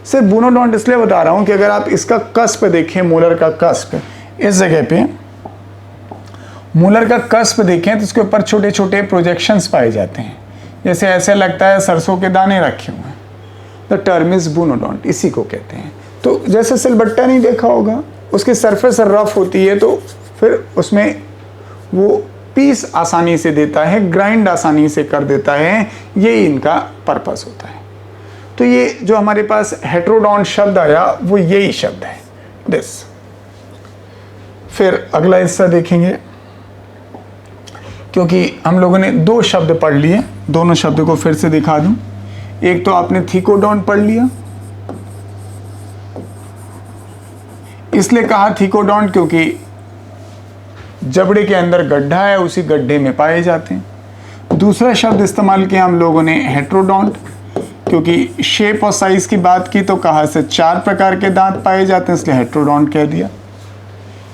सिर्फ बूनोडोंट इसलिए बता रहा हूँ कि अगर आप इसका कस्प देखें, मोलर का कस्प, इस जगह पे मोलर का कस्प देखें तो उसके ऊपर छोटे छोटे प्रोजेक्शंस पाए जाते हैं, जैसे ऐसे लगता है सरसों के दाने रखे हुए हैं। द टर्म इज बूनोडोंट, इसी को कहते हैं। तो जैसे सिलबट्टा नहीं देखा होगा, उसकी सरफेस रफ होती है तो फिर उसमें वो पीस आसानी से देता है, ग्राइंड आसानी से कर देता है, यही इनका पर्पस होता है। तो ये जो हमारे पास हेट्रोडोंट शब्द आया वो यही शब्द है, दिस। फिर अगला हिस्सा देखेंगे, क्योंकि हम लोगों ने 2 शब्द पढ़ लिए, दोनों शब्द को फिर से दिखा दूं। एक तो आपने थीकोडोंट पढ़ लिया, इसलिए कहा थीकोडोंट क्योंकि जबड़े के अंदर गड्ढा है, उसी गड्ढे में पाए जाते हैं। दूसरा शब्द इस्तेमाल किया हम लोगों ने हेट्रोडोंट, क्योंकि शेप और साइज की बात की तो कहा से 4 प्रकार के दांत पाए जाते हैं, इसलिए हेट्रोडोंट कह दिया।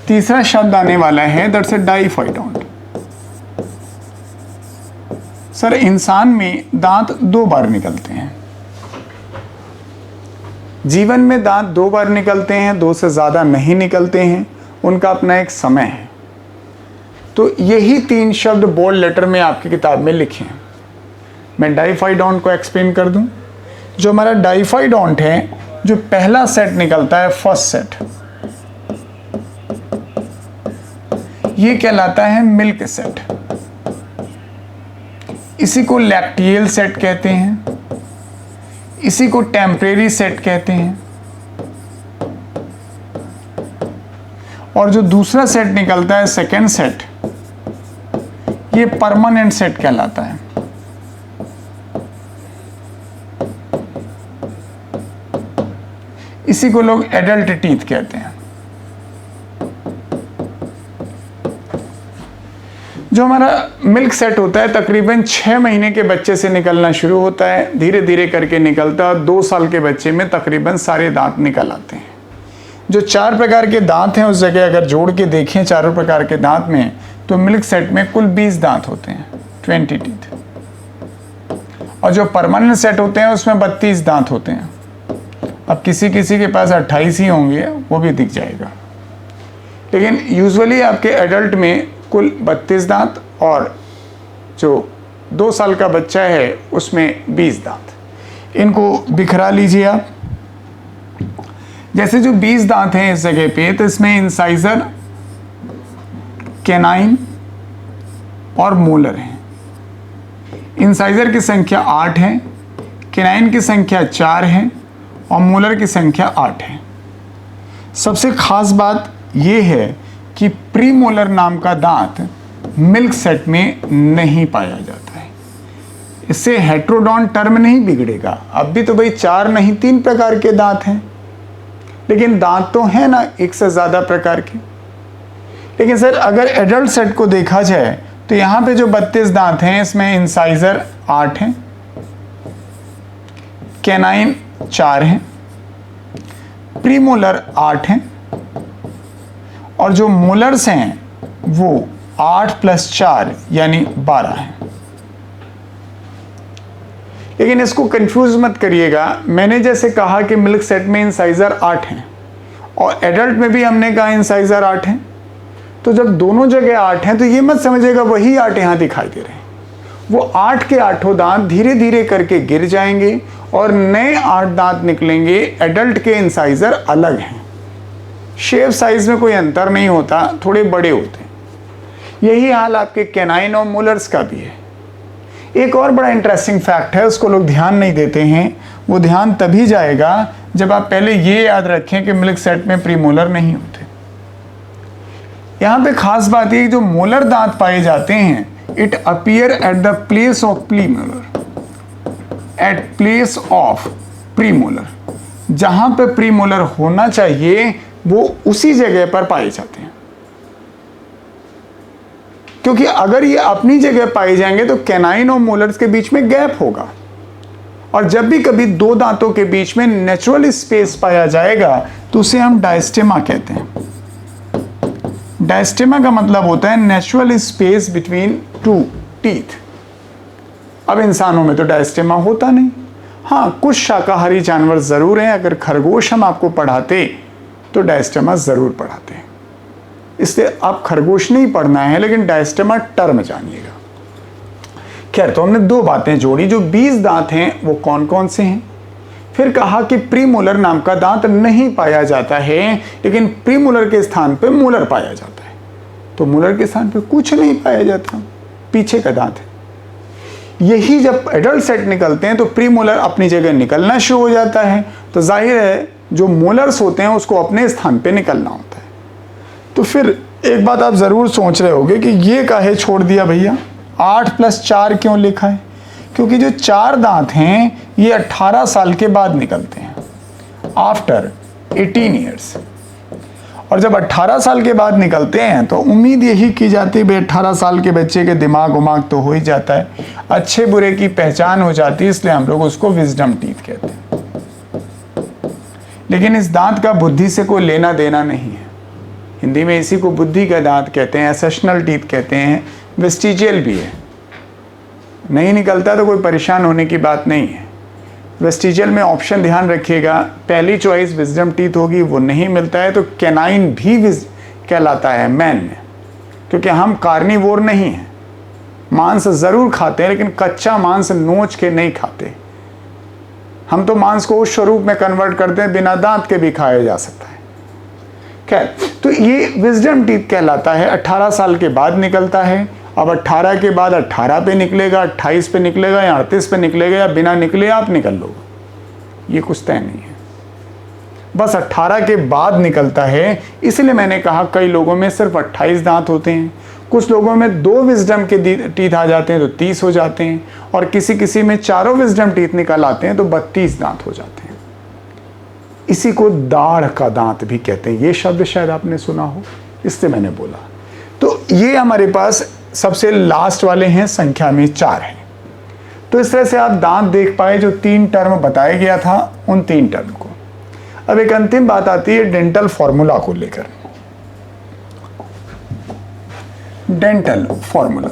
तीसरा शब्द आने वाला है दैट्स ए डाइफाइडोंट। सर, इंसान में दांत 2 बार निकलते हैं, जीवन में दांत 2 बार निकलते हैं, 2 से ज़्यादा नहीं निकलते हैं, उनका अपना एक समय है। तो यही 3 शब्द बोल्ड लेटर में आपकी किताब में लिखे हैं। मैं डाइफाइडोंट को एक्सप्लेन कर दूं। जो हमारा डाइफाइडोंट है, जो पहला सेट निकलता है, फर्स्ट सेट, ये कहलाता है मिल्क सेट। इसी को लैक्टियल सेट कहते हैं, इसी को टेम्परेरी सेट कहते हैं। और जो दूसरा सेट निकलता है, सेकेंड सेट, ये परमानेंट सेट कहलाता है। इसी को लोग एडल्ट टीथ कहते हैं। जो हमारा मिल्क सेट होता है तकरीबन 6 महीने के बच्चे से निकलना शुरू होता है, धीरे धीरे करके निकलता है। 2 साल के बच्चे में तकरीबन सारे दांत निकल आते हैं। जो 4 प्रकार के दांत हैं उस जगह अगर जोड़ के देखें चारों प्रकार के दांत में, तो मिल्क सेट में कुल 20 दांत होते हैं, 20 टीथ। और जो परमानेंट सेट होते हैं उसमें 32 दांत होते हैं। अब किसी किसी के पास 28 ही होंगे, वो भी दिख जाएगा। लेकिन यूजुअली आपके एडल्ट में कुल 32 दांत और जो 2 साल का बच्चा है उसमें 20 दांत। इनको बिखरा लीजिए आप। जैसे जो 20 दांत हैं इस जगह पे, तो इसमें इंसाइजर, कैनाइन और मोलर हैं। इंसाइजर की संख्या 8 है, कैनाइन की संख्या 4 है और मोलर की संख्या 8 है। सबसे खास बात यह है कि प्रीमोलर नाम का दांत मिल्क सेट में नहीं पाया जाता है। इससे हेट्रोडॉन टर्म नहीं बिगड़ेगा। अब भी तो भाई 4 नहीं 3 प्रकार के दांत हैं, लेकिन दांत तो है ना एक से ज़्यादा प्रकार के। लेकिन सर अगर एडल्ट सेट को देखा जाए तो यहाँ पे जो 32 दांत हैं इसमें इंसाइजर 8 हैं, कैनाइन 4 हैं, प्रीमोलर 8 हैं और जो मोलर्स हैं वो 8 + 4 यानी 12 हैं। लेकिन इसको कंफ्यूज मत करिएगा। मैंने जैसे कहा कि मिल्क सेट में इंसाइजर 8 हैं और एडल्ट में भी हमने कहा इंसाइजर 8 हैं, तो जब दोनों जगह 8 हैं तो ये मत समझिएगा वही 8 यहाँ दिखाई दे रहे हैं। वो 8 के 8 दांत धीरे धीरे करके गिर जाएंगे और नए 8 दांत निकलेंगे। एडल्ट के इंसाइजर अलग हैं, शेप साइज में कोई अंतर नहीं होता, थोड़े बड़े होते हैं। यही हाल आपके कैनाइन और मोलर्स का भी है। एक और बड़ा इंटरेस्टिंग फैक्ट है, उसको लोग ध्यान नहीं देते हैं। वो ध्यान तभी जाएगा जब आप पहले ये याद रखें कि मिल्क सेट में प्रीमोलर नहीं होते। यहाँ पे खास बात ये, जो मोलर दांत पाए जाते हैं, it appear at the place of premolar, at place of premolar. जहाँ पे प्रीमोलर होना चाहिए वो उसी जगह पर पाए जाते हैं, क्योंकि अगर ये अपनी जगह पाए जाएंगे तो कैनाइन और मोलर्स के बीच में गैप होगा। और जब भी कभी 2 दांतों के बीच में नेचुरल स्पेस पाया जाएगा तो उसे हम डायस्टेमा कहते हैं। डायस्टेमा का मतलब होता है नेचुरल स्पेस बिटवीन 2 टीथ। अब इंसानों में तो डायस्टेमा होता नहीं। हाँ, कुछ शाकाहारी जानवर ज़रूर हैं। अगर खरगोश हम आपको पढ़ाते तो डायस्टेमा ज़रूर पढ़ाते हैं। इसलिए आप खरगोश नहीं पढ़ना है, लेकिन डायस्टेमा टर्म जानिएगा। खैर, तो हमने 2 बातें जोड़ी। जो 20 दांत हैं वो कौन कौन से हैं। फिर कहा कि प्रीमोलर नाम का दांत नहीं पाया जाता है, लेकिन प्रीमोलर के स्थान पे मोलर पाया जाता है। तो मोलर के स्थान पे कुछ नहीं पाया जाता, पीछे का दांत है। यही जब एडल्ट सेट निकलते हैं तो प्रीमोलर अपनी जगह निकलना शुरू हो जाता है। तो जाहिर है जो मोलर्स होते हैं उसको अपने स्थान पे निकलना होता है। तो फिर एक बात आप ज़रूर सोच रहे होंगे कि ये काहे छोड़ दिया भैया, 8 + 4 क्यों लिखा है। क्योंकि जो 4 दांत हैं ये 18 साल के बाद निकलते हैं, आफ्टर 18 ईयर्स। और जब 18 साल के बाद निकलते हैं तो उम्मीद यही की जाती है भाई 18 साल के बच्चे के दिमाग उमाग तो हो ही जाता है, अच्छे बुरे की पहचान हो जाती है, इसलिए हम लोग उसको विजडम टीथ कहते हैं। लेकिन इस दांत का बुद्धि से कोई लेना देना नहीं है। हिंदी में इसी को बुद्धि का दांत कहते हैं, एसेशनल टीथ कहते हैं, वेस्टिजियल भी है। नहीं निकलता तो कोई परेशान होने की बात नहीं है। वेस्टिजियल में ऑप्शन ध्यान रखिएगा, पहली चॉइस विजडम टीथ होगी, वो नहीं मिलता है तो कैनाइन भी कहलाता है मैन में, क्योंकि हम कार्निवोर नहीं हैं। मांस ज़रूर खाते हैं लेकिन कच्चा मांस नोच के नहीं खाते। हम तो मांस को उस स्वरूप में कन्वर्ट करते हैं, बिना दांत के भी खाया जा सकता है। खैर, तो ये विजडम टीथ कहलाता है। 18 साल के बाद निकलता है। अब 18 के बाद 18 पे निकलेगा, 28 पे निकलेगा या 38 पे निकलेगा या बिना निकले आप निकल लोगे, ये कुछ तय नहीं है। बस 18 के बाद निकलता है। इसलिए मैंने कहा कई लोगों में सिर्फ 28 दांत होते हैं, कुछ लोगों में 2 विजडम के टीथ आ जाते हैं तो 30 हो जाते हैं, और किसी किसी में 4 विजडम टीथ निकल आते हैं तो 32 दांत हो जाते हैं। इसी को दाढ़ का दांत भी कहते हैं। ये शब्द शायद आपने सुना हो, इससे मैंने बोला। तो ये हमारे पास सबसे लास्ट वाले हैं, संख्या में 4 हैं। तो इस तरह से आप दांत देख पाए जो 3 टर्म बताया गया था, उन 3 टर्म को। अब एक अंतिम बात आती है डेंटल फॉर्मूला को लेकर। डेंटल फॉर्मूला,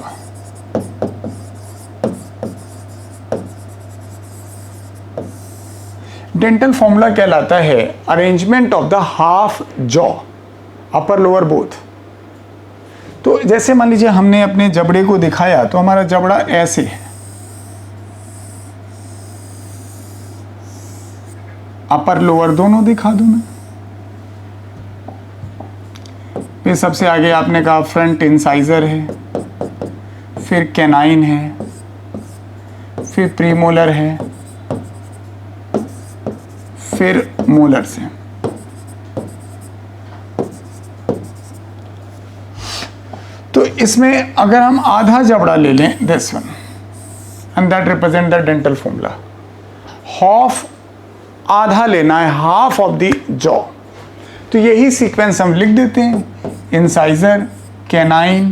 डेंटल फॉर्मूला कहलाता है arrangement of the half jaw, upper lower both. तो जैसे मान लीजिए हमने अपने जबड़े को दिखाया तो हमारा जबड़ा ऐसे है, अपर लोअर दोनों दिखा दूं मैं। फिर सबसे आगे आपने कहा फ्रंट इंसाइजर है, फिर कैनाइन है, फिर प्रीमोलर है, फिर मोलर से। तो इसमें अगर हम आधा जबड़ा ले लें, this one, and that represent the dental formula. Half, आधा लेना है, हाफ ऑफ द जॉ। तो यही सीक्वेंस हम लिख देते हैं, incisor, canine,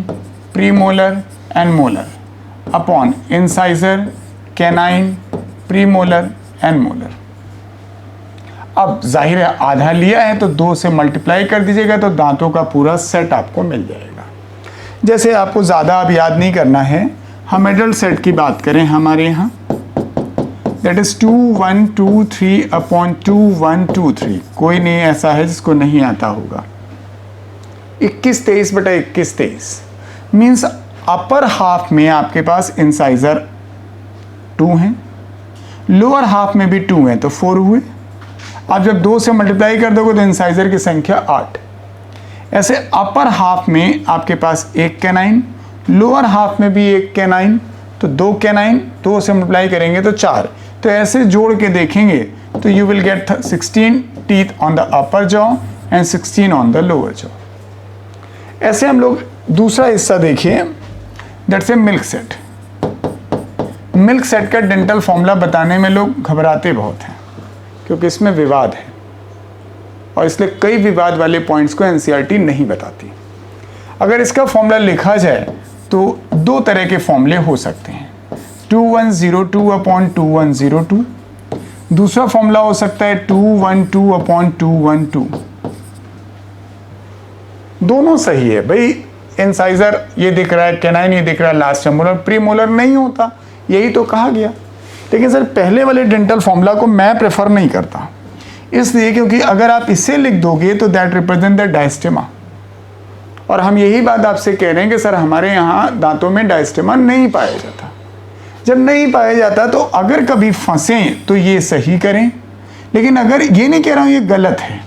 premolar and molar upon incisor, canine, premolar and molar. अब जाहिर है आधा लिया है तो 2 से मल्टीप्लाई कर दीजिएगा तो दांतों का पूरा सेट आपको मिल जाएगा। जैसे आपको ज़्यादा अब याद नहीं करना है, हम एडल्ट सेट की बात करें हमारे यहाँ, दैट इज 2 1 2 3 अपॉन 2 1 2 3। कोई नहीं ऐसा है जिसको नहीं आता होगा। 21 23 बटा 21 23 मीन्स अपर हाफ में आपके पास इंसाइजर 2 हैं, लोअर हाफ में भी 2 हैं, तो 4 हुए। आप जब 2 से मल्टीप्लाई कर दोगे तो इंसाइजर की संख्या 8। ऐसे अपर हाफ में आपके पास 1 कैनाइन, लोअर हाफ में भी 1 कैनाइन, तो 2 कैनाइन, 2 से मल्टीप्लाई करेंगे तो 4। तो ऐसे जोड़ के देखेंगे तो you will get 16 teeth on the upper jaw and 16 on the lower jaw. ऐसे हम लोग दूसरा हिस्सा देखिए, that's a milk set. Milk set का डेंटल फॉर्मूला बताने में लोग घबराते बहुत हैं क्योंकि इसमें विवाद है और इसलिए कई विवाद वाले पॉइंट्स को एनसीईआरटी नहीं बताती। अगर इसका फॉर्मूला लिखा जाए तो 2 तरह के फॉर्मूले हो सकते हैं, 2102 अपॉन 2102। दूसरा फॉर्मूला हो सकता है 212 अपॉन 212। दोनों सही है भाई, इंसाइजर ये दिख रहा है, कैनाइन ये दिख रहा है, लास्ट मोलर, प्रीमोलर नहीं होता, यही तो कहा गया। लेकिन सर पहले वाले डेंटल फॉर्मूला को मैं प्रेफर नहीं करता, इसलिए क्योंकि अगर आप इसे लिख दोगे तो दैट रिप्रेजेंट द डायस्टेमा, और हम यही बात आपसे कह रहे हैं कि सर हमारे यहाँ दांतों में डायस्टेमा नहीं पाया जाता। जब नहीं पाया जाता तो अगर कभी फंसें तो ये सही करें, लेकिन अगर ये नहीं कह रहा हूँ ये गलत है,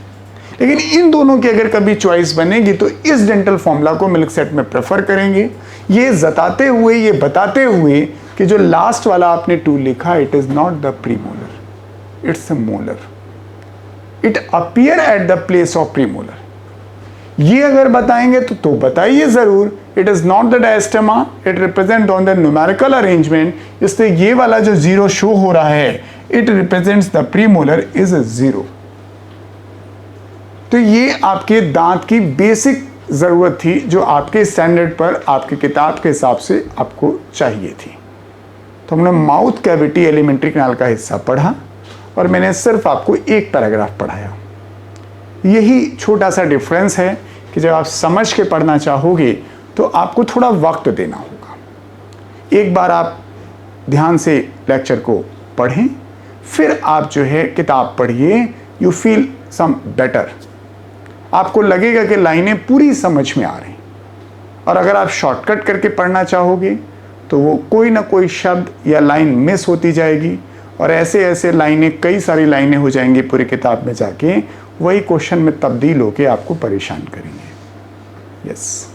लेकिन इन दोनों की अगर कभी चॉइस बनेगी तो इस डेंटल फॉर्मूला को मिल्क सेट में प्रेफर करेंगे, ये जताते हुए, ये बताते हुए कि जो लास्ट वाला आपने 2 लिखा, it is not the premolar, it's a molar, it appear at the place of premolar. ये अगर बताएंगे तो बताइए जरूर, it is not the diastema, it represent on the numerical arrangement, इसलिए ये वाला जो 0 शो हो रहा है, it represents the premolar is 0। तो ये आपके दांत की बेसिक ज़रूरत थी जो आपके स्टैंडर्ड पर आपकी किताब के हिसाब से आपको चाहिए थी। तो हमने माउथ कैविटी एलिमेंट्री कैनाल का हिस्सा पढ़ा और मैंने सिर्फ आपको एक पैराग्राफ पढ़ाया। यही छोटा सा डिफरेंस है कि जब आप समझ के पढ़ना चाहोगे तो आपको थोड़ा वक्त देना होगा। एक बार आप ध्यान से लेक्चर को पढ़ें, फिर आप जो है किताब पढ़िए, यू फील सम बेटर। आपको लगेगा कि लाइनें पूरी समझ में आ रही। और अगर आप शॉर्टकट करके पढ़ना चाहोगे तो वो कोई ना कोई शब्द या लाइन मिस होती जाएगी और ऐसे ऐसे लाइनें, कई सारी लाइनें हो जाएंगी पूरी किताब में जाके, वही क्वेश्चन में तब्दील होके आपको परेशान करेंगे। यस।